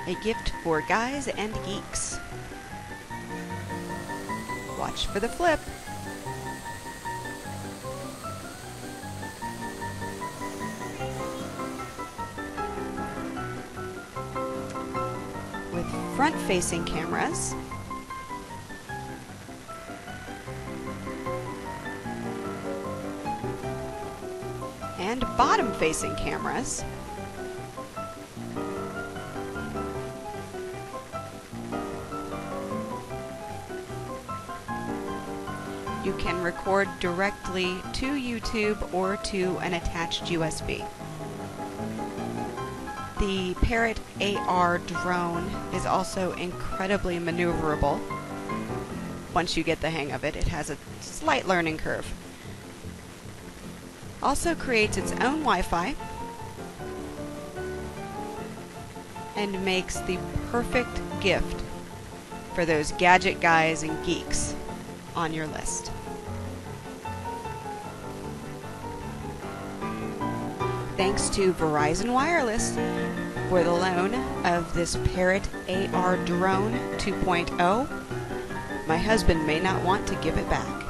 A gift for guys and geeks. Watch for the flip. With front-facing cameras, and bottom-facing cameras, you can record directly to YouTube or to an attached USB. The Parrot AR Drone is also incredibly maneuverable. Once you get the hang of it, it has a slight learning curve. Also creates its own Wi-Fi and makes the perfect gift for those gadget guys and geeks on your list. Thanks to Verizon Wireless for the loan of this Parrot AR Drone 2.0. My husband may not want to give it back.